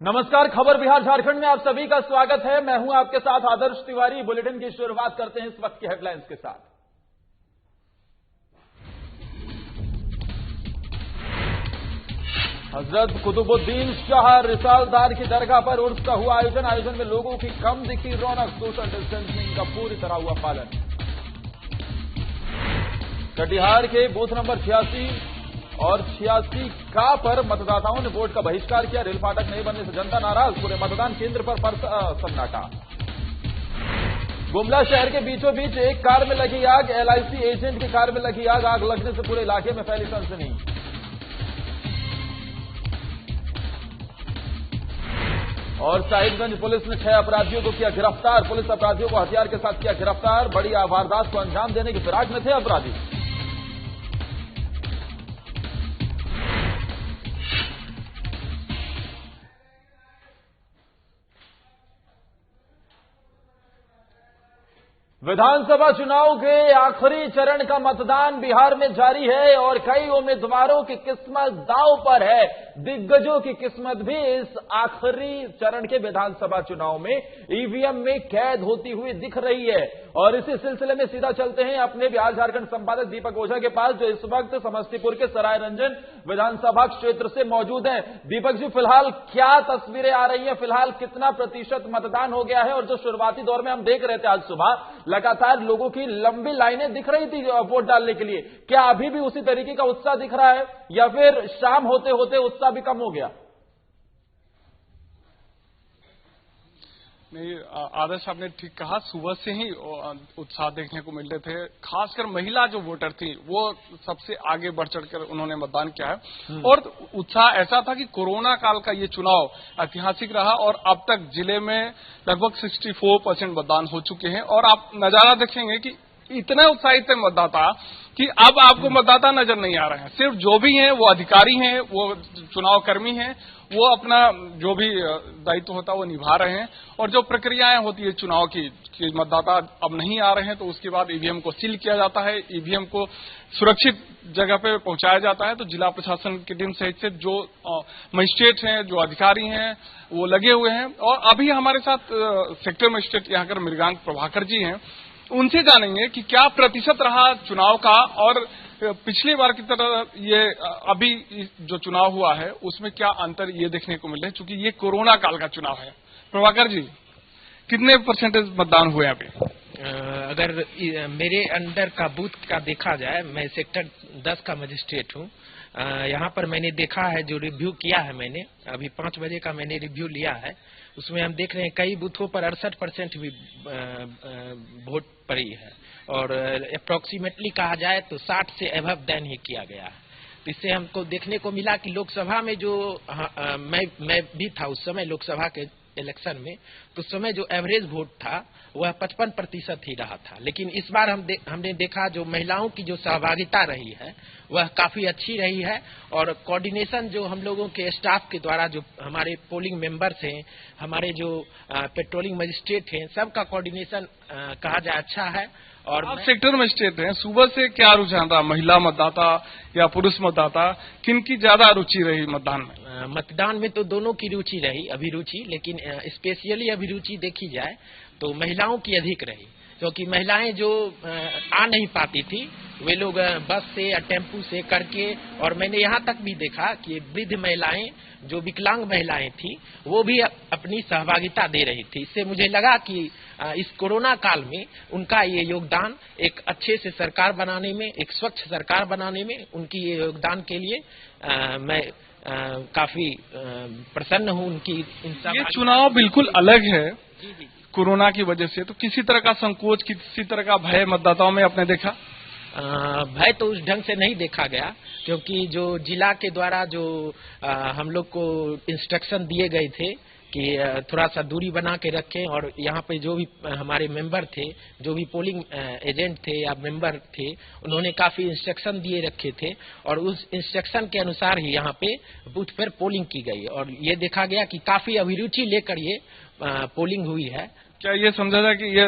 नमस्कार, खबर बिहार झारखंड में आप सभी का स्वागत है। मैं हूं आपके साथ आदर्श तिवारी। बुलेटिन की शुरुआत करते हैं इस वक्त की हेडलाइंस के साथ। हजरत कुतुबुद्दीन शाह रिसालदार की दरगाह पर उर्स का हुआ आयोजन में लोगों की कम दिखी रौनक। सोशल डिस्टेंसिंग का पूरी तरह हुआ पालन। कटिहार के बूथ नंबर 86 और 86 का पर मतदाताओं ने वोट का बहिष्कार किया। रेल फाटक नहीं बनने से जनता नाराज। पूरे मतदान केंद्र पर सन्नाटा। गुमला शहर के बीचों बीच एक कार में लगी आग। LIC एजेंट की कार में लगी आग। आग लगने से पूरे इलाके में फैली सनसनी। और साहिबगंज पुलिस ने 6 अपराधियों को किया गिरफ्तार। पुलिस अपराधियों को हथियार के साथ किया गिरफ्तार। बड़ी वारदात को अंजाम देने की फिराक में थे अपराधी। विधानसभा चुनाव के आखिरी चरण का मतदान बिहार में जारी है और कई उम्मीदवारों की किस्मत दांव पर है। दिग्गजों की किस्मत भी इस आखिरी चरण के विधानसभा चुनाव में ईवीएम में कैद होती हुई दिख रही है। और इसी सिलसिले में सीधा चलते हैं अपने बिहार झारखंड संपादक दीपक ओझा के पास, जो इस वक्त समस्तीपुर के सरायरंजन विधानसभा क्षेत्र से मौजूद हैं। दीपक जी, फिलहाल क्या तस्वीरें आ रही हैं? फिलहाल कितना प्रतिशत मतदान हो गया है? और जो शुरुआती दौर में हम देख रहे थे आज सुबह, लगातार लोगों की लंबी लाइनें दिख रही थी वोट डालने के लिए, क्या अभी भी उसी तरीके का उत्साह दिख रहा है या फिर शाम होते होते उत्साह भी कम हो गया? नहीं, आदर्श आपने ठीक कहा। सुबह से ही उत्साह देखने को मिल रहे थे। खासकर महिला जो वोटर थी वो सबसे आगे बढ़ चढ़कर उन्होंने मतदान किया है। और उत्साह ऐसा था कि कोरोना काल का ये चुनाव ऐतिहासिक रहा और अब तक जिले में लगभग 64% मतदान हो चुके हैं। और आप नजारा देखेंगे कि इतने उत्साहित है मतदाता कि अब आपको मतदाता नजर नहीं आ रहे हैं। सिर्फ जो भी हैं वो अधिकारी हैं, वो चुनाव कर्मी हैं, वो अपना जो भी दायित्व होता है वो निभा रहे हैं। और जो प्रक्रियाएं होती है चुनाव की कि मतदाता अब नहीं आ रहे हैं तो उसके बाद ईवीएम को सील किया जाता है, ईवीएम को सुरक्षित जगह पे पहुंचाया जाता है। तो जिला प्रशासन की टीम सहित से जो मजिस्ट्रेट हैं, जो अधिकारी हैं, वो लगे हुए हैं। और अभी हमारे साथ सेक्टर मजिस्ट्रेट यहाँ कर मृगांक प्रभाकर जी हैं, उनसे जानेंगे कि क्या प्रतिशत रहा चुनाव का और पिछली बार की तरह ये अभी जो चुनाव हुआ है उसमें क्या अंतर ये देखने को मिल रहा है, क्योंकि ये कोरोना काल का चुनाव है। प्रभाकर जी, कितने परसेंटेज मतदान हुए अभी? अगर मेरे अंडर का बूथ का देखा जाए, मैं सेक्टर 10 का मजिस्ट्रेट हूँ। यहाँ पर मैंने देखा है, जो रिव्यू किया है मैंने, अभी 5 बजे का मैंने रिव्यू लिया है, उसमें हम देख रहे हैं कई बूथों पर 68% भी वोट पड़ी है। और अप्रोक्सीमेटली कहा जाए तो 60 से एबव देन ही किया गया है। तो इससे हमको देखने को मिला कि लोकसभा में जो मैं भी था उस समय लोकसभा के इलेक्शन में, तो उस समय जो एवरेज वोट था वह 55% ही रहा था। लेकिन इस बार हमने देखा जो महिलाओं की जो सहभागिता रही है वह काफी अच्छी रही है। और कोऑर्डिनेशन जो हम लोगों के स्टाफ के द्वारा, जो हमारे पोलिंग मेंबर्स हैं, हमारे जो पेट्रोलिंग मजिस्ट्रेट हैं, सबका कोऑर्डिनेशन कहा जाए अच्छा है। और आप सेक्टर मजिस्ट्रेट हैं, सुबह से क्या रुझान रहा? महिला मतदाता या पुरुष मतदाता, किनकी ज्यादा रुचि रही मतदान में? मतदान में तो दोनों की रुचि रही, अभिरुचि, लेकिन स्पेशली अभिरुचि देखी जाए तो महिलाओं की अधिक रही। क्योंकि महिलाएं जो आ नहीं पाती थी, वे लोग बस से या टेम्पू से करके, और मैंने यहाँ तक भी देखा कि वृद्ध महिलाएं, जो विकलांग महिलाएं थी, वो भी अपनी सहभागिता दे रही थी। इससे मुझे लगा कि इस कोरोना काल में उनका ये योगदान एक अच्छे से सरकार बनाने में, एक स्वच्छ सरकार बनाने में, उनकी ये योगदान के लिए मैं काफी प्रसन्न हूँ उनकी। ये चुनाव बिल्कुल अलग है कोरोना की वजह से, तो किसी तरह का संकोच, किसी तरह का भय मतदाताओं में आपने देखा? भय तो उस ढंग से नहीं देखा गया, क्योंकि जो जिला के द्वारा जो हम लोग को इंस्ट्रक्शन दिए गए थे कि थोड़ा सा दूरी बना के रखें, और यहाँ पे जो भी हमारे मेंबर थे, जो भी पोलिंग एजेंट थे या मेंबर थे, उन्होंने काफी इंस्ट्रक्शन दिए रखे थे और उस इंस्ट्रक्शन के अनुसार ही यहाँ पे बूथ पर पोलिंग की गई। और ये देखा गया कि काफी अभिरुचि लेकर ये पोलिंग हुई है। क्या ये समझा जाए कि ये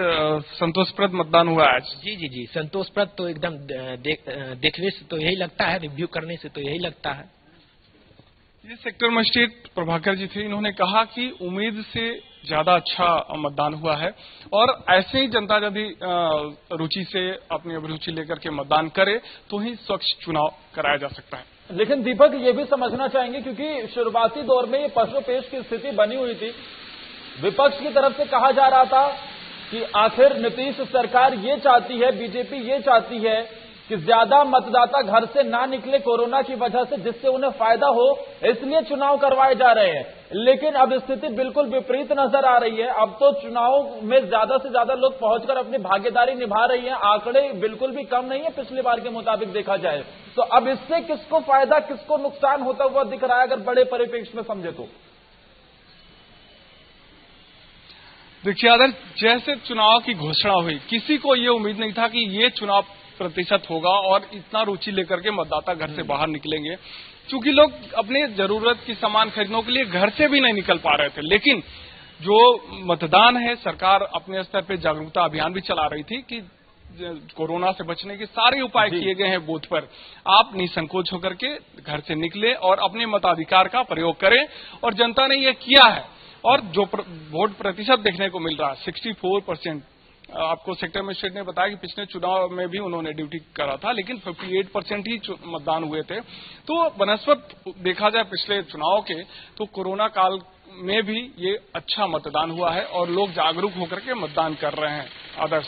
संतोषप्रद मतदान हुआ आज? जी जी जी, संतोषप्रद तो एकदम देखने से तो यही लगता है, रिव्यू करने से तो यही लगता है। ये सेक्टर मजिस्ट्रेट प्रभाकर जी थे। इन्होंने कहा कि उम्मीद से ज्यादा अच्छा मतदान हुआ है और ऐसे ही जनता यदि रुचि से अपनी अभिरुचि लेकर के मतदान करे तो ही स्वच्छ चुनाव कराया जा सकता है। लेकिन दीपक ये भी समझना चाहेंगे, क्योंकि शुरुआती दौर में ये पशुपेश की स्थिति बनी हुई थी। विपक्ष की तरफ से कहा जा रहा था कि आखिर नीतीश सरकार ये चाहती है, बीजेपी ये चाहती है कि ज्यादा मतदाता घर से ना निकले कोरोना की वजह से, जिससे उन्हें फायदा हो, इसलिए चुनाव करवाए जा रहे हैं। लेकिन अब स्थिति बिल्कुल विपरीत नजर आ रही है। अब तो चुनाव में ज्यादा से ज्यादा लोग पहुंचकर अपनी भागीदारी निभा रही हैं। आंकड़े बिल्कुल भी कम नहीं है पिछली बार के मुताबिक देखा जाए तो। अब इससे किसको फायदा किसको नुकसान होता हुआ दिख रहा है, अगर बड़े परिप्रेक्ष्य में समझे तो? देखिए आदर्श, जैसे चुनाव की घोषणा हुई, किसी को ये उम्मीद नहीं था कि ये चुनाव प्रतिशत होगा और इतना रुचि लेकर के मतदाता घर से बाहर निकलेंगे। चूंकि लोग अपने जरूरत की सामान खरीदने के लिए घर से भी नहीं निकल पा रहे थे। लेकिन जो मतदान है, सरकार अपने स्तर पे जागरूकता अभियान भी चला रही थी कि कोरोना से बचने के सारे उपाय किए गए हैं बूथ पर। आप निसंकोच होकर के घर से निकले और अपने मताधिकार का प्रयोग करें, और जनता ने ये किया है। और जो वोट प्रतिशत देखने को मिल रहा है 64%। आपको सेक्टर मजिस्ट्रेट ने बताया कि पिछले चुनाव में भी उन्होंने ड्यूटी करा था, लेकिन 58% ही मतदान हुए थे। तो बनस्पत देखा जाए पिछले चुनाव के, तो कोरोना काल में भी ये अच्छा मतदान हुआ है और लोग जागरूक होकर के मतदान कर रहे हैं। आदर्श,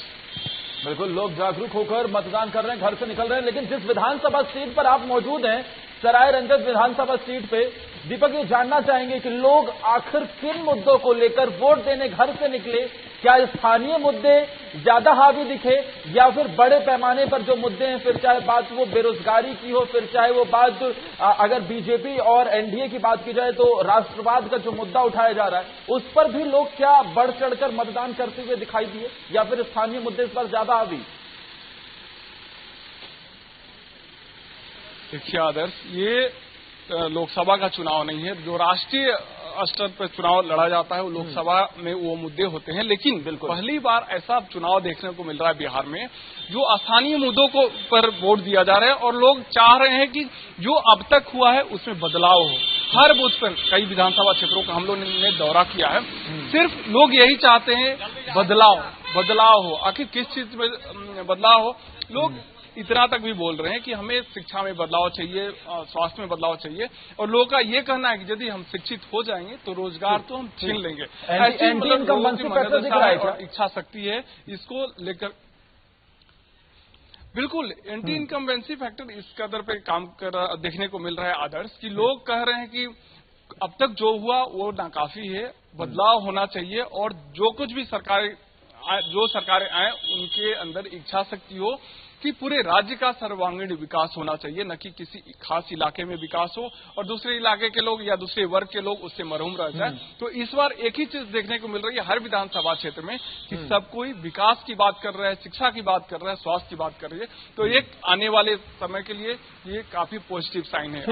बिल्कुल लोग जागरूक होकर मतदान कर रहे हैं, घर से निकल रहे हैं। लेकिन जिस विधानसभा सीट पर आप मौजूद हैं, सराय रंजन विधानसभा सीट पे, दीपक ये जानना चाहेंगे कि लोग आखिर किन मुद्दों को लेकर वोट देने घर से निकले? क्या स्थानीय मुद्दे ज्यादा हावी दिखे, या फिर बड़े पैमाने पर जो मुद्दे हैं, फिर चाहे बात वो बेरोजगारी की हो, फिर चाहे वो बात अगर बीजेपी और एनडीए की बात की जाए तो राष्ट्रवाद का जो मुद्दा उठाया जा रहा है, उस पर भी लोग क्या बढ़ चढ़कर मतदान करते हुए दिखाई दिए, या फिर स्थानीय मुद्दे इस पर ज्यादा हावी? देखिए आदर्श, ये लोकसभा का चुनाव नहीं है। जो राष्ट्रीय स्तर पर चुनाव लड़ा जाता है वो लोकसभा में वो मुद्दे होते हैं। लेकिन पहली बार ऐसा चुनाव देखने को मिल रहा है बिहार में जो स्थानीय मुद्दों को पर वोट दिया जा रहा है, और लोग चाह रहे हैं कि जो अब तक हुआ है उसमें बदलाव हो। हर बूथ पर कई विधानसभा क्षेत्रों का हम लोगों ने दौरा किया है, सिर्फ लोग यही चाहते हैं बदलाव हो। आखिर किस चीज में बदलाव हो? लोग इतना तक भी बोल रहे हैं कि हमें शिक्षा में बदलाव चाहिए, स्वास्थ्य में बदलाव चाहिए, और लोगों का ये कहना है कि यदि हम शिक्षित हो जाएंगे तो रोजगार तो हम छीन लेंगे। ऐसी मतलब इच्छा शक्ति है इसको लेकर। बिल्कुल एंटी इनकम्बेंसी फैक्टर इस कदर पे काम कर देखने को मिल रहा है आदर्श, कि लोग कह रहे हैं कि अब तक जो हुआ वो नाकाफी है, बदलाव होना चाहिए, और जो कुछ भी सरकारें आए उनके अंदर इच्छा शक्ति हो कि पूरे राज्य का सर्वांगीण विकास होना चाहिए, न कि किसी खास इलाके में विकास हो और दूसरे इलाके के लोग या दूसरे वर्ग के लोग उससे महरूम रह जाए। तो इस बार एक ही चीज देखने को मिल रही है हर विधानसभा क्षेत्र में कि सब कोई विकास की बात कर रहा है, शिक्षा की बात कर रहा है, स्वास्थ्य की बात कर रही है। तो एक आने वाले समय के लिए ये काफी पॉजिटिव साइन है।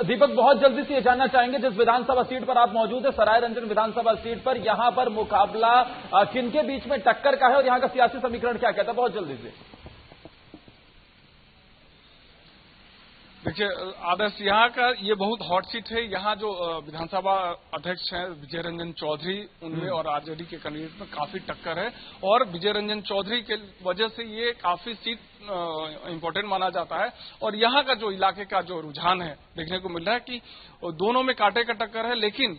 दीपक बहुत जल्दी से ये जानना चाहेंगे, जिस विधानसभा सीट पर आप मौजूद है, सराय रंजन विधानसभा सीट पर, यहाँ पर मुकाबला किनके बीच में टक्कर का है और यहाँ का सियासी समीकरण क्या कहता है? बहुत जल्दी से। देखिए आदर्श, यहाँ का ये बहुत हॉट सीट है। यहाँ जो विधानसभा अध्यक्ष हैं विजय रंजन चौधरी, उनमें और आरजेडी के कैंडिडेट में काफी टक्कर है, और विजय रंजन चौधरी के वजह से ये काफी सीट इम्पोर्टेंट माना जाता है। और यहाँ का जो इलाके का जो रुझान है देखने को मिल रहा है कि दोनों में कांटे का टक्कर है, लेकिन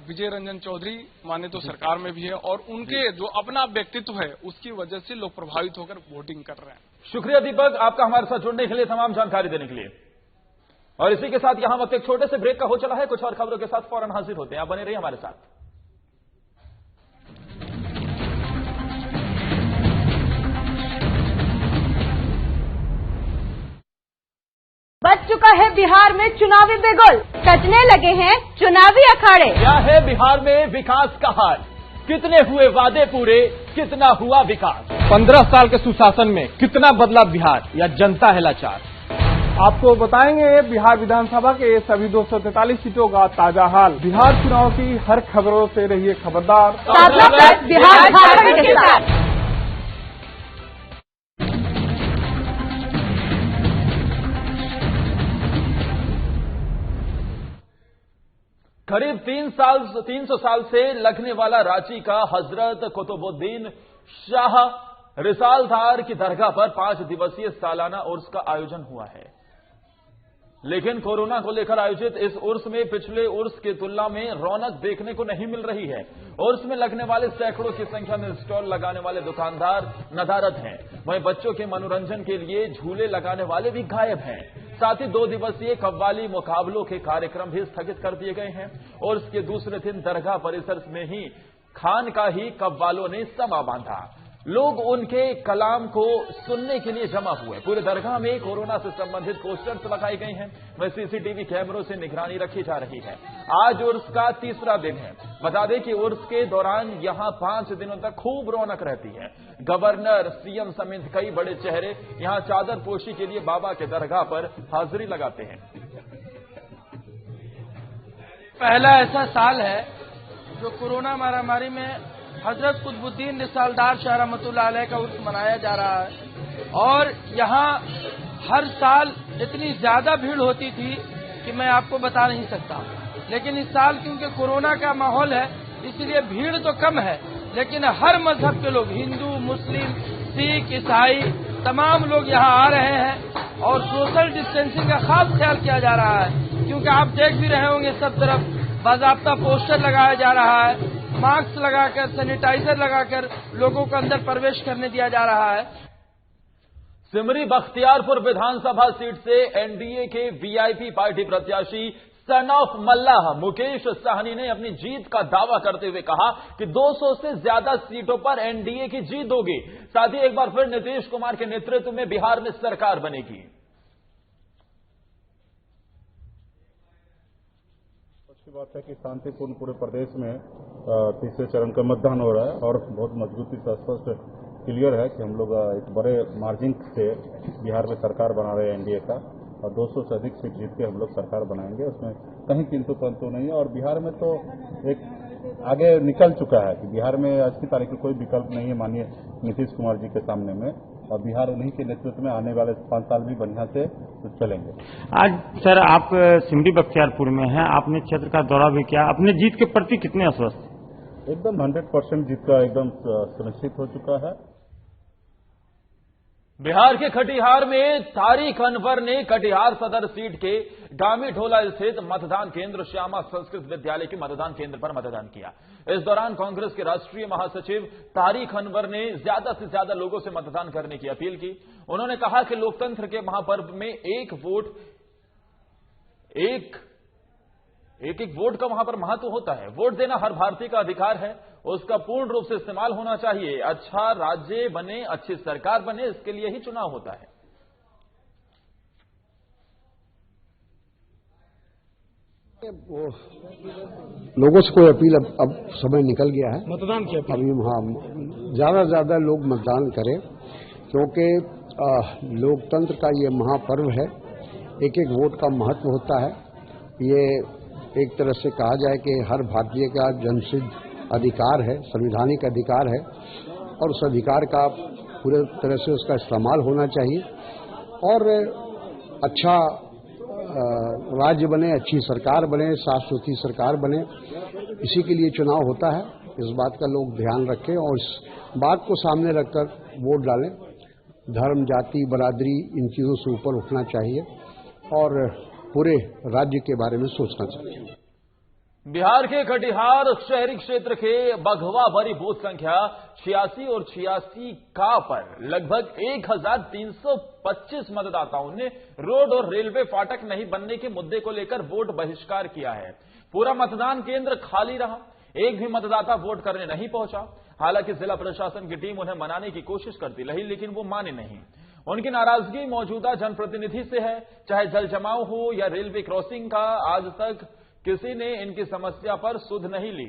विजय रंजन चौधरी माने तो सरकार में भी है, और उनके जो अपना व्यक्तित्व है उसकी वजह से लोग प्रभावित होकर वोटिंग कर रहे हैं। शुक्रिया दीपक, आपका हमारे साथ जुड़ने के लिए, तमाम जानकारी देने के लिए। और इसी के साथ यहां वक्त एक छोटे से ब्रेक का हो चला है। कुछ और खबरों के साथ फौरन हाजिर होते हैं, आप बने रहिए हमारे साथ। बच चुका है बिहार में चुनावी बिगुल, सजने लगे हैं चुनावी अखाड़े। क्या है बिहार में विकास का हाल? कितने हुए वादे पूरे, कितना हुआ विकास? 15 साल के सुशासन में कितना बदला बिहार, या जनता है लाचार? आपको बताएंगे बिहार विधानसभा के सभी 243 सीटों का ताजा हाल। बिहार चुनाव की हर खबरों से रहिए खबरदार। बिहार झारखंड के साथ। करीब 300 साल से लगने वाला रांची का हजरत कुतुबुद्दीन शाह रिसालदार की दरगाह पर 5 दिवसीय सालाना उर्स का आयोजन हुआ है। लेकिन कोरोना को लेकर आयोजित इस उर्स में पिछले उर्स की तुलना में रौनक देखने को नहीं मिल रही है। उर्स में लगने वाले सैकड़ों की संख्या में स्टॉल लगाने वाले दुकानदार नदारद हैं। वहीं बच्चों के मनोरंजन के लिए झूले लगाने वाले भी गायब हैं। साथ ही 2 दिवसीय कव्वाली मुकाबलों के कार्यक्रम भी स्थगित कर दिए गए हैं। उर्स के दूसरे दिन दरगाह परिसर में ही खानकाही कव्वालों ने समा बांधा। लोग उनके कलाम को सुनने के लिए जमा हुए। पूरे दरगाह में कोरोना से संबंधित पोस्टर्स लगाए गए हैं। वह सीसीटीवी कैमरों से निगरानी रखी जा रही है। आज उर्स का तीसरा दिन है। बता दें कि उर्स के दौरान यहां 5 दिनों तक खूब रौनक रहती है। गवर्नर, सीएम समेत कई बड़े चेहरे यहां चादर पोशी के लिए बाबा के दरगाह पर हाजिरी लगाते हैं। पहला ऐसा साल है जो कोरोना महामारी में हजरत कुतुबुद्दीन रिसालदार शाह रहमतुल्लाह अलैह का उर्स मनाया जा रहा है। और यहाँ हर साल इतनी ज्यादा भीड़ होती थी कि मैं आपको बता नहीं सकता। लेकिन इस साल क्योंकि कोरोना का माहौल है इसलिए भीड़ तो कम है, लेकिन हर मजहब के लोग, हिंदू, मुस्लिम, सिख, ईसाई, तमाम लोग यहाँ आ रहे हैं। और सोशल डिस्टेंसिंग का खास ख्याल किया जा रहा है, क्योंकि आप देख भी रहे होंगे सब तरफ बाकायदा पोस्टर लगाया जा रहा है, मास्क लगाकर, सैनिटाइजर लगाकर लोगों को अंदर प्रवेश करने दिया जा रहा है। सिमरी बख्तियारपुर विधानसभा सीट से एनडीए के वीआईपी पार्टी प्रत्याशी सन ऑफ मल्लाह मुकेश साहनी ने अपनी जीत का दावा करते हुए कहा कि 200 से ज्यादा सीटों पर एनडीए की जीत होगी। साथ ही एक बार फिर नीतीश कुमार के नेतृत्व में बिहार में सरकार बनेगी। अच्छी बात है कि शांतिपूर्ण पूरे प्रदेश में तीसरे चरण का मतदान हो रहा है और बहुत मजबूती से स्पष्ट क्लियर है कि हम लोग एक बड़े मार्जिन से बिहार में सरकार बना रहे हैं एनडीए का, और 200 से अधिक सीट जीत के हम लोग सरकार बनाएंगे। उसमें कहीं किंतु परंतु नहीं है। और बिहार में तो एक आगे निकल चुका है कि बिहार में आज की तारीख में कोई विकल्प नहीं है माननीय नीतीश कुमार जी के सामने में, और बिहार उन्हीं के नेतृत्व में आने वाले 5 साल भी बढ़िया से चलेंगे। आज सर आप सिमरी बख्तियारपुर में हैं, आपने क्षेत्र का दौरा भी किया, अपने जीत के प्रति कितने आश्वस्त? एकदम 100% जीत का एकदम सुनिश्चित हो चुका है। बिहार के कटिहार में तारिक अनवर ने कटिहार सदर सीट के गामी ढोला स्थित मतदान केंद्र श्यामा संस्कृत विद्यालय के मतदान केंद्र पर मतदान किया। इस दौरान कांग्रेस के राष्ट्रीय महासचिव तारिक अनवर ने ज्यादा से ज्यादा लोगों से मतदान करने की अपील की। उन्होंने कहा कि लोकतंत्र के महापर्व में एक वोट का वहां पर महत्व होता है। वोट देना हर भारतीय का अधिकार है, उसका पूर्ण रूप से इस्तेमाल होना चाहिए। अच्छा राज्य बने, अच्छी सरकार बने, इसके लिए ही चुनाव होता है। लोगों से कोई अपील अब समय निकल गया है। मतदान की अभी हाँ ज्यादा से ज्यादा लोग मतदान करें, क्योंकि लोकतंत्र का ये महापर्व है। एक एक वोट का महत्व होता है। ये एक तरह से कहा जाए कि हर भारतीय का जन्मसिद्ध अधिकार है, संवैधानिक अधिकार है, और उस अधिकार का पूरे तरह से उसका इस्तेमाल होना चाहिए और अच्छा राज्य बने, अच्छी सरकार बने, साफ सुथरी सरकार बने, इसी के लिए चुनाव होता है। इस बात का लोग ध्यान रखें और इस बात को सामने रखकर वोट डालें। धर्म, जाति, बरादरी इन चीजों से ऊपर उठना चाहिए और पूरे राज्य के बारे में सोचना चाहिए। बिहार के कटिहार शहरी क्षेत्र के बघवा बरी बूथ संख्या 86 और 86 का पर लगभग 1325 मतदाताओं ने रोड और रेलवे फाटक नहीं बनने के मुद्दे को लेकर वोट बहिष्कार किया है। पूरा मतदान केंद्र खाली रहा, एक भी मतदाता वोट करने नहीं पहुंचा। हालांकि जिला प्रशासन की टीम उन्हें मनाने की कोशिश करती रही, लेकिन वो माने नहीं। उनकी नाराजगी मौजूदा जनप्रतिनिधि से है, चाहे जल जमाव हो या रेलवे क्रॉसिंग का, आज तक किसी ने इनकी समस्या पर सुध नहीं ली।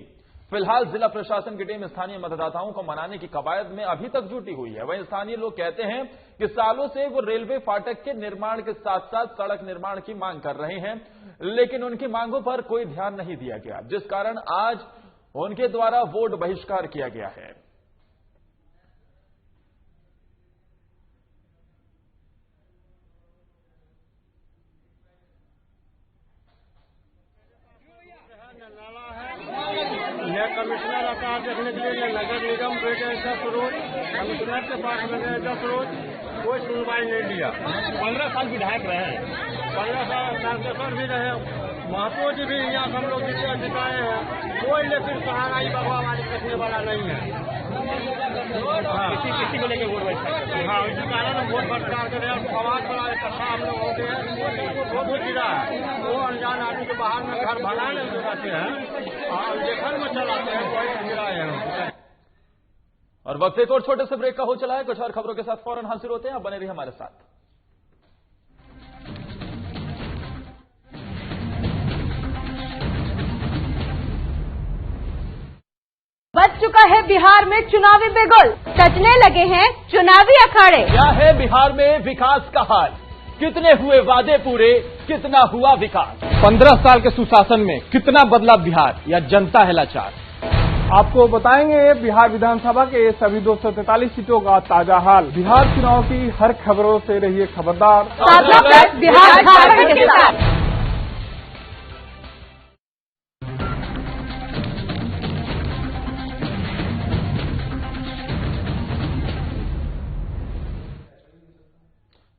फिलहाल जिला प्रशासन की टीम स्थानीय मतदाताओं को मनाने की कवायद में अभी तक जुटी हुई है। वहीं स्थानीय लोग कहते हैं कि सालों से वो रेलवे फाटक के निर्माण के साथ साथ सड़क निर्माण की मांग कर रहे हैं, लेकिन उनकी मांगों पर कोई ध्यान नहीं दिया गया, जिस कारण आज उनके द्वारा वोट बहिष्कार किया गया है। कमिश्नर आता है देखने के लिए, नगर निगम गए 10 रोज, कमिश्नर के पास में गए 10 रोज, कोई सुनवाई नहीं लिया। 15 साल विधायक रहे, 15 साल के सर भी रहे, महतो जी भी यहाँ हम लोग जिताए हैं, कोई लेकिन सहारा ही बगवाबाजी देखने वाला नहीं है। किसी को लेकर वोट बचता? हाँ, इसी कारण वोट भटकार कर आवाज बड़ा इकट्ठा हम लोग होते हैं, वोट गिरा है। वो अनजान आदमी के बाहर में घर भला नहीं गिराते हैं, लेखन में चलाते हैं, कोई गिराए हैं। और वक्त एक और छोटे से ब्रेक का हो चला है। कुछ और खबरों के साथ फौरन हाजिर होते हैं, आप बने रहिए हमारे साथ। बज चुका है बिहार में चुनावी बिगुल, सजने लगे हैं चुनावी अखाड़े। क्या है बिहार में विकास का हाल? कितने हुए वादे पूरे, कितना हुआ विकास? 15 साल के सुशासन में कितना बदला बिहार, या जनता है लाचार? आपको बताएंगे बिहार विधानसभा के सभी 243 सीटों का ताजा हाल। बिहार चुनाव की हर खबरों से रहिए खबरदार। बिहार झारखंड के साथ।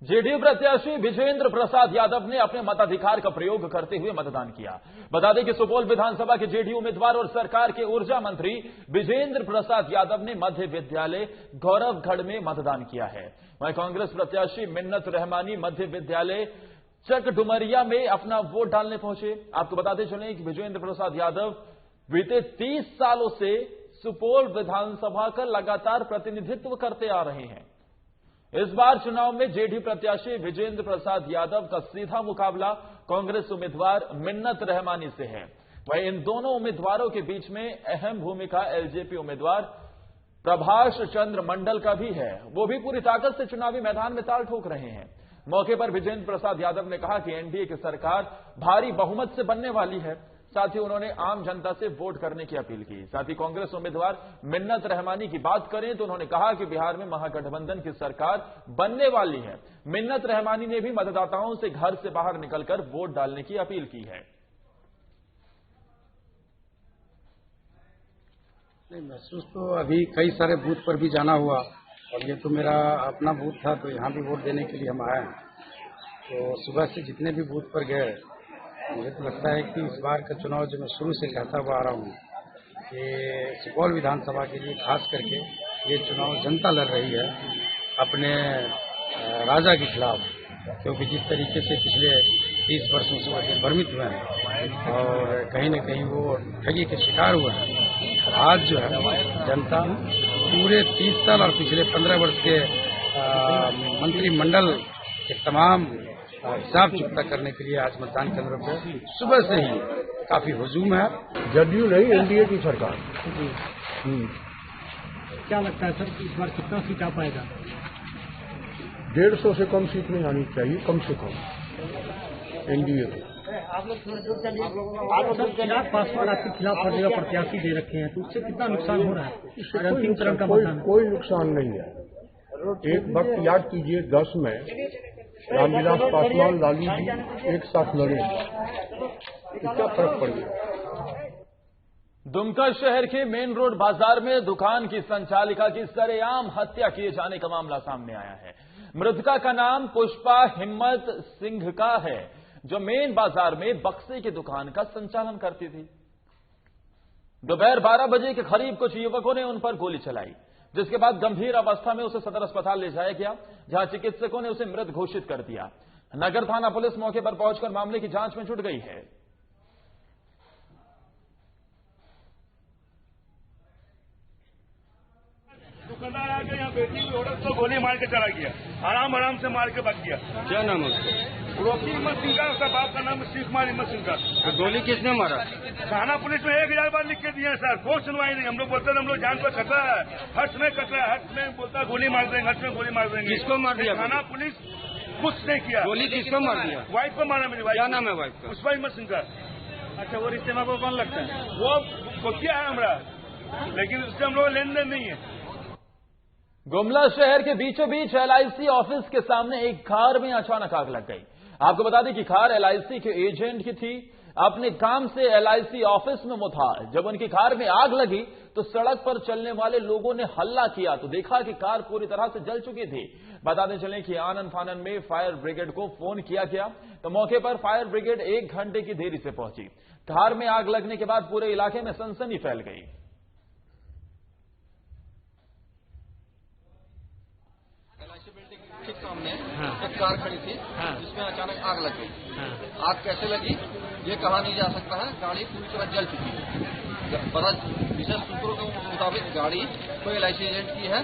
जेडीयू प्रत्याशी विजेंद्र प्रसाद यादव ने अपने मताधिकार का प्रयोग करते हुए मतदान किया। बता दें कि सुपौल विधानसभा के जेडीयू उम्मीदवार और सरकार के ऊर्जा मंत्री विजेंद्र प्रसाद यादव ने मध्य विद्यालय गौरवगढ़ में मतदान किया है। वहीं कांग्रेस प्रत्याशी मिन्नत रहमानी मध्य विद्यालय चकडुमरिया में अपना वोट डालने पहुंचे। आपको बताते चलें कि विजेंद्र प्रसाद यादव बीते 30 सालों से सुपौल विधानसभा का लगातार प्रतिनिधित्व करते आ रहे हैं। इस बार चुनाव में जेडीयू प्रत्याशी विजेंद्र प्रसाद यादव का सीधा मुकाबला कांग्रेस उम्मीदवार मिन्नत रहमानी से है। वहीं इन दोनों उम्मीदवारों के बीच में अहम भूमिका एलजेपी उम्मीदवार प्रभाष चंद्र मंडल का भी है। वो भी पूरी ताकत से चुनावी मैदान में ताल ठोक रहे हैं। मौके पर विजेंद्र प्रसाद यादव ने कहा कि एनडीए की सरकार भारी बहुमत से बनने वाली है। साथ ही उन्होंने आम जनता से वोट करने की अपील की। साथ ही कांग्रेस उम्मीदवार मिन्नत रहमानी की बात करें तो उन्होंने कहा कि बिहार में महागठबंधन की सरकार बनने वाली है। मिन्नत रहमानी ने भी मतदाताओं से घर से बाहर निकलकर वोट डालने की अपील की है। नहीं, महसूस तो अभी कई सारे बूथ पर भी जाना हुआ, और ये तो मेरा अपना बूथ था, तो यहाँ भी वोट देने के लिए हम आए हैं। तो सुबह से जितने भी बूथ पर गए, मुझे तो लगता है कि इस बार का चुनाव जो मैं शुरू से कहता हुआ आ रहा हूँ कि सुपौल विधानसभा के लिए खास करके ये चुनाव जनता लड़ रही है अपने राजा के खिलाफ, क्योंकि जिस तरीके से पिछले 30 वर्षों से वो भ्रमित हुए हैं और कहीं न कहीं वो ठगी के शिकार हुए हैं। आज जो है जनता पूरे 30 साल और पिछले 15 वर्ष के मंत्रिमंडल के तमाम हिसाब चुकता करने के लिए आज मतदान केंद्रों पर सुबह से ही काफी हुजूम है। जदयू नहीं, एनडीए की सरकार। क्या लगता है सर कि इस बार कितना सीट आ पाएगा? 150 से कम सीट नहीं आनी चाहिए, कम से कम एनडीए को। आप लोग चिराग पासवान आपके खिलाफ हर जगह प्रत्याशी दे रखे हैं, तो उससे कितना नुकसान हो रहा है? अंतिम चरण का कोई नुकसान नहीं है। एक वक्त याद कीजिए 10 में रामविलास पासवान लालू जी एक साथ लड़े, क्या फर्क पड़ गया? दुमका शहर के मेन रोड बाजार में दुकान की संचालिका की सरेआम हत्या किए जाने का मामला सामने आया है। मृतका का नाम पुष्पा हिम्मत सिंह का है, जो मेन बाजार में बक्से की दुकान का संचालन करती थी। दोपहर 12 बजे के करीब कुछ युवकों ने उन पर गोली चलाई, जिसके बाद गंभीर अवस्था में उसे सदर अस्पताल ले जाया गया, जहां चिकित्सकों ने उसे मृत घोषित कर दिया। नगर थाना पुलिस मौके पर पहुंचकर मामले की जांच में जुट गई है। दुकानदार आके यहाँ बेटी की औरत को गोली मार के चला गया, आराम से मार के भाग गया। क्या नाम है उसका? रोकी हिम्मत सिंह का, उसका बाप का नाम शिव कुमार हिम्मत सिंह का। तो गोली किसने मारा? थाना पुलिस में 1000 बार लिख के दिए सर, कोई सुनवाई नहीं। हम लोग बोलते हैं हम लोग जान पर खतरा है, हर्ष में खतरा है, हर्ष में बोलता है गोली मार देंगे, हर्ष में गोली मार देंगे। किसको मार दिया? थाना पुलिस कुछ नहीं किया। गोली किसको मार दिया? वाइफ को मारा मेरी वाइफ। क्या नाम है वाइफ का? पुष्पा हिम्मत सिंह का। अच्छा, वो रिश्ते में आपको कौन लगता है? वो क्या है हमारा, लेकिन उससे हम लोग लेन देन नहीं है। गुमला शहर के बीचों बीच एलआईसी ऑफिस के सामने एक कार में अचानक आग लग गई। आपको बता दें कि कार एलआईसी के एजेंट की थी। अपने काम से LIC ऑफिस में था। जब उनकी कार में आग लगी तो सड़क पर चलने वाले लोगों ने हल्ला किया तो देखा कि कार पूरी तरह से जल चुकी थी। बताते चलें कि आनन फानन में फायर ब्रिगेड को फोन किया गया तो मौके पर फायर ब्रिगेड 1 घंटे की देरी से पहुंची। कार में आग लगने के बाद पूरे इलाके में सनसनी फैल गई। ठीक सामने एक कार खड़ी थी जिसमें अचानक आग लग गई। आग कैसे लगी ये कहा नहीं जा सकता है। गाड़ी पूरी तरह जल चुकी है। पता विशेष सूत्रों के मुताबिक गाड़ी कोई LIC एजेंट की है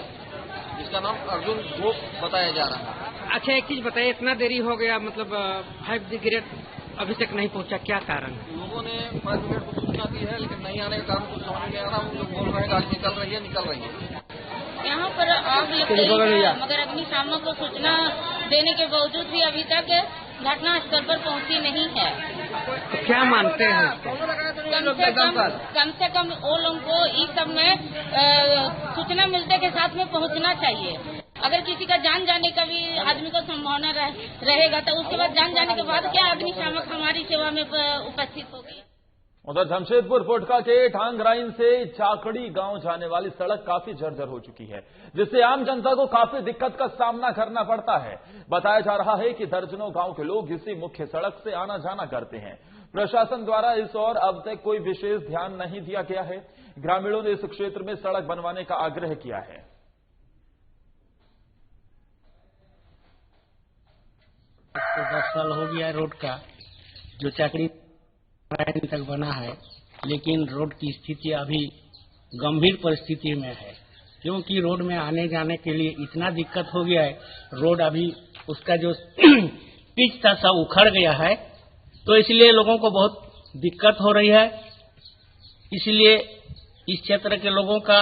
जिसका नाम अर्जुन गोप बताया जा रहा है। अच्छा, एक चीज बताइए, इतना देरी हो गया, मतलब फायर ब्रिगेड अभी तक नहीं पहुंचा, क्या कारण? लोगों ने फायर ब्रिगेड को सूचना दी है लेकिन नहीं आने के कारण कुछ समझ नहीं आ रहा। उन लोग बोल रहे हैं गाड़ी निकल रही है। यहाँ पर आग लग गई है मगर अग्निशामक को सूचना देने के बावजूद भी अभी तक घटना स्थल पर पहुंची नहीं है। तो क्या मानते हैं? कम से कम वो लोगों को इस सब में सूचना मिलने के साथ में पहुंचना चाहिए। अगर किसी का जान जाने का भी आदमी को संभावना रहेगा तो उसके बाद जान जाने के बाद क्या अग्निशामक हमारी सेवा में उपस्थित होगी। उधर जमशेदपुर पोटका के ठांगराइन से चाकड़ी गांव जाने वाली सड़क काफी जर्जर हो चुकी है जिससे आम जनता को काफी दिक्कत का सामना करना पड़ता है। बताया जा रहा है कि दर्जनों गांव के लोग इसी मुख्य सड़क से आना जाना करते हैं। प्रशासन द्वारा इस ओर अब तक कोई विशेष ध्यान नहीं दिया गया है। ग्रामीणों ने इस क्षेत्र में सड़क बनवाने का आग्रह किया है। 10 साल हो गया रोड का जो चाकड़ी तक बना है, लेकिन रोड की स्थिति अभी गंभीर परिस्थिति में है क्योंकि रोड में आने जाने के लिए इतना दिक्कत हो गया है। रोड अभी उसका जो पिच था सब उखड़ गया है तो इसलिए लोगों को बहुत दिक्कत हो रही है। इसलिए इस क्षेत्र के लोगों का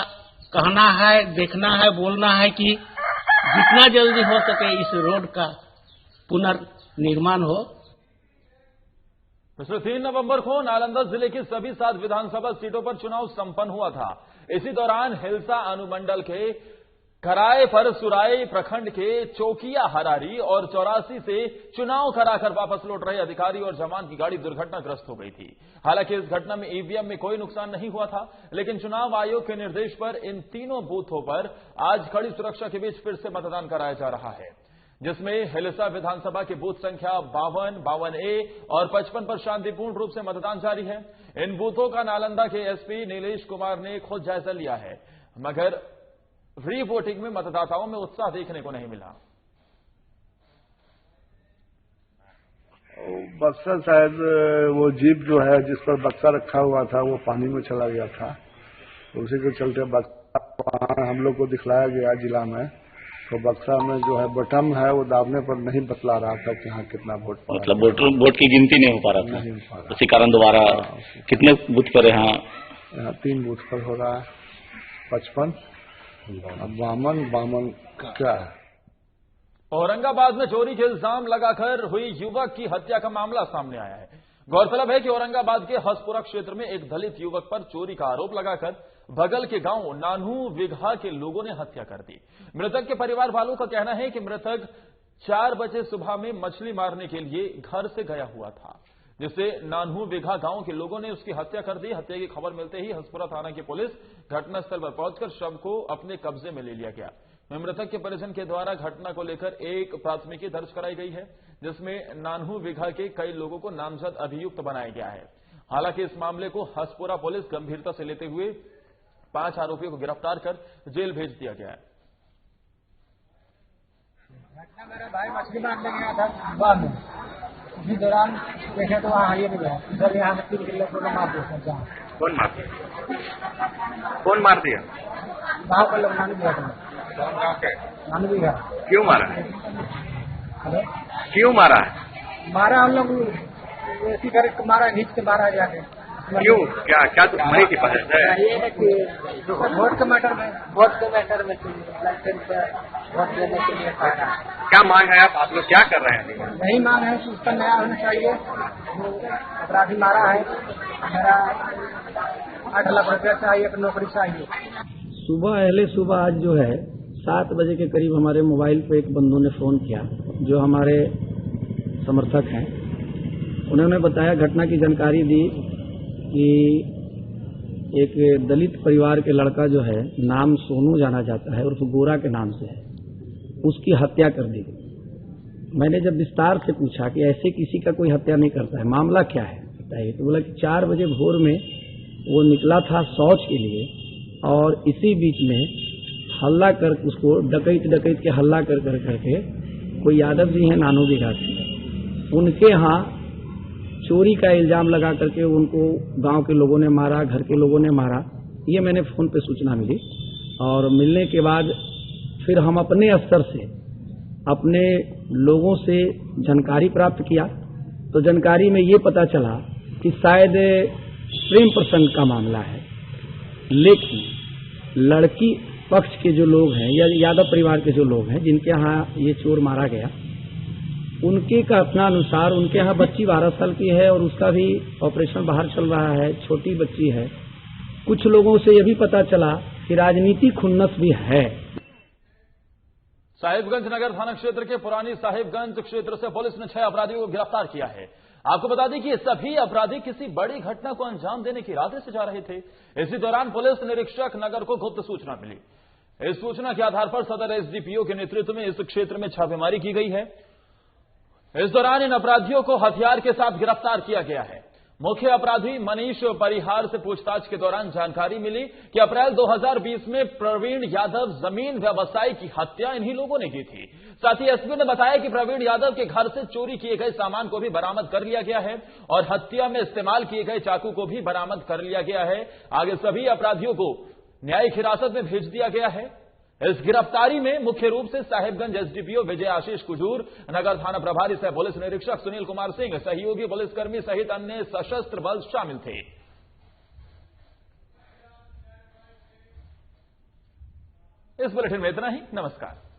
कहना है, देखना है, बोलना है कि जितना जल्दी हो सके इस रोड का पुनर्निर्माण हो। पिछले 3 नवंबर को नालंदा जिले की सभी 7 विधानसभा सीटों पर चुनाव संपन्न हुआ था। इसी दौरान हिलसा अनुमंडल के कराए पर सुराई प्रखंड के चौकिया हरारी और 84 से चुनाव कराकर वापस लौट रहे अधिकारी और जवान की गाड़ी दुर्घटनाग्रस्त हो गई थी। हालांकि इस घटना में ईवीएम में कोई नुकसान नहीं हुआ था, लेकिन चुनाव आयोग के निर्देश पर इन तीनों बूथों पर आज कड़ी सुरक्षा के बीच फिर से मतदान कराया जा रहा है, जिसमें हिलसा विधानसभा के बूथ संख्या 52, 52A और 55 पर शांतिपूर्ण रूप से मतदान जारी है। इन बूथों का नालंदा के एसपी नीलेश कुमार ने खुद जायजा लिया है, मगर री वोटिंग में मतदाताओं में उत्साह देखने को नहीं मिला। बक्सा शायद वो जीप जो है जिस पर बक्सा रखा हुआ था वो पानी में चला गया था, तो उसी के चलते बक्सा हम लोग को दिखलाया गया जिला में। तो बक्सा में जो है बटन है वो दाबने पर नहीं बतला रहा था कि हाँ कितना वोट पड़ा, मतलब वोट की गिनती नहीं हो पा रहा था। उसी कारण दोबारा कितने बूथ पर यहाँ 3 बूथ पर हो रहा है, 55 52 क्या है। औरंगाबाद में चोरी के इल्जाम लगाकर हुई युवक की हत्या का मामला सामने आया है। गौरतलब है कि औरंगाबाद के हसपुरा क्षेत्र में एक दलित युवक पर चोरी का आरोप लगाकर बगल के गांव नानू विघा के लोगों ने हत्या कर दी। मृतक के परिवार वालों का कहना है कि मृतक 4 बजे सुबह में मछली मारने के लिए घर से गया हुआ था, जिससे नानू विघा गांव के लोगों ने उसकी हत्या कर दी। हत्या की खबर मिलते ही हसपुरा थाना की पुलिस घटनास्थल पर पहुंचकर शव को अपने कब्जे में ले लिया गया। मृतक के परिजन के द्वारा घटना को लेकर एक प्राथमिकी दर्ज कराई गई है, जिसमें नानू विघा के कई लोगों को नामजद अभियुक्त बनाया गया है। हालांकि इस मामले को हसपुरा पुलिस गंभीरता से लेते हुए 5 आरोपियों को गिरफ्तार कर जेल भेज दिया गया है। मेरा भाई मछली मारने गया था सुबह में, उसी दौरान देखे तो वहाँ हाइए में गया, इधर यहाँ से 3 किलो को मार दिया। कौन मार दिया? वहाँ पर लोग नानी दिया था। नानी भी गया। क्यों मारा? क्यों मारा? मारा हम लोग ऐसी करके मारा, घींच के मारा जाके। क्यों? क्या तुम्हारी की पसंद है? ये है कि वोट के मैटर में वोट देने के लिए क्या मांग है? आप लोग क्या कर रहे हैं? यही मांग है कि उसका न्याय होना चाहिए। जो अपराधी मारा है, मेरा 8 लाख रुपया चाहिए, एक नौकरी चाहिए। सुबह आज जो है 7 बजे के करीब हमारे मोबाइल पे एक बंधु ने फोन किया, जो हमारे समर्थक हैं, उन्होंने बताया, घटना की जानकारी दी कि एक दलित परिवार के लड़का जो है, नाम सोनू जाना जाता है, उर्फ गोरा के नाम से है, उसकी हत्या कर दी गई। मैंने जब विस्तार से पूछा कि ऐसे किसी का कोई हत्या नहीं करता है, मामला क्या है बताइए, तो बोला कि 4 बजे भोर में वो निकला था शौच के लिए और इसी बीच में हल्ला कर उसको डकैत के हल्ला कर करके कोई यादव जी हैं नानोगी घाट के, उनके यहाँ चोरी का इल्जाम लगा करके उनको गांव के लोगों ने मारा, घर के लोगों ने मारा। ये मैंने फोन पे सूचना मिली और मिलने के बाद फिर हम अपने स्तर से अपने लोगों से जानकारी प्राप्त किया, तो जानकारी में ये पता चला कि शायद प्रेम प्रसंग का मामला है, लेकिन लड़की पक्ष के जो लोग हैं या यादव परिवार के जो लोग हैं जिनके यहाँ ये चोर मारा गया, उनके कथना अनुसार उनके यहाँ बच्ची 12 साल की है और उसका भी ऑपरेशन बाहर चल रहा है, छोटी बच्ची है। कुछ लोगों से यह भी पता चला कि राजनीतिक खुन्नस भी है। साहिबगंज नगर थाना क्षेत्र के पुरानी साहिबगंज क्षेत्र से पुलिस ने 6 अपराधियों को गिरफ्तार किया है। आपको बता दें कि ये सभी अपराधी किसी बड़ी घटना को अंजाम देने के इरादे से जा रहे थे। इसी दौरान पुलिस निरीक्षक नगर को गुप्त सूचना मिली। इस सूचना के आधार पर सदर एसडीपीओ के नेतृत्व में इस क्षेत्र में छापेमारी की गई है। इस दौरान इन अपराधियों को हथियार के साथ गिरफ्तार किया गया है। मुख्य अपराधी मनीष परिहार से पूछताछ के दौरान जानकारी मिली कि अप्रैल 2020 में प्रवीण यादव जमीन व्यवसायी की हत्या इन्हीं लोगों ने की थी। साथ ही एसपी ने बताया कि प्रवीण यादव के घर से चोरी किए गए सामान को भी बरामद कर लिया गया है और हत्या में इस्तेमाल किए गए चाकू को भी बरामद कर लिया गया है। आगे सभी अपराधियों को न्यायिक हिरासत में भेज दिया गया है। इस गिरफ्तारी में मुख्य रूप से साहिबगंज एसडीपीओ विजय आशीष कुजूर, नगर थाना प्रभारी सह पुलिस निरीक्षक सुनील कुमार सिंह, सहयोगी पुलिसकर्मी सहित अन्य सशस्त्र बल शामिल थे। इस बुलेटिन में इतना ही। नमस्कार।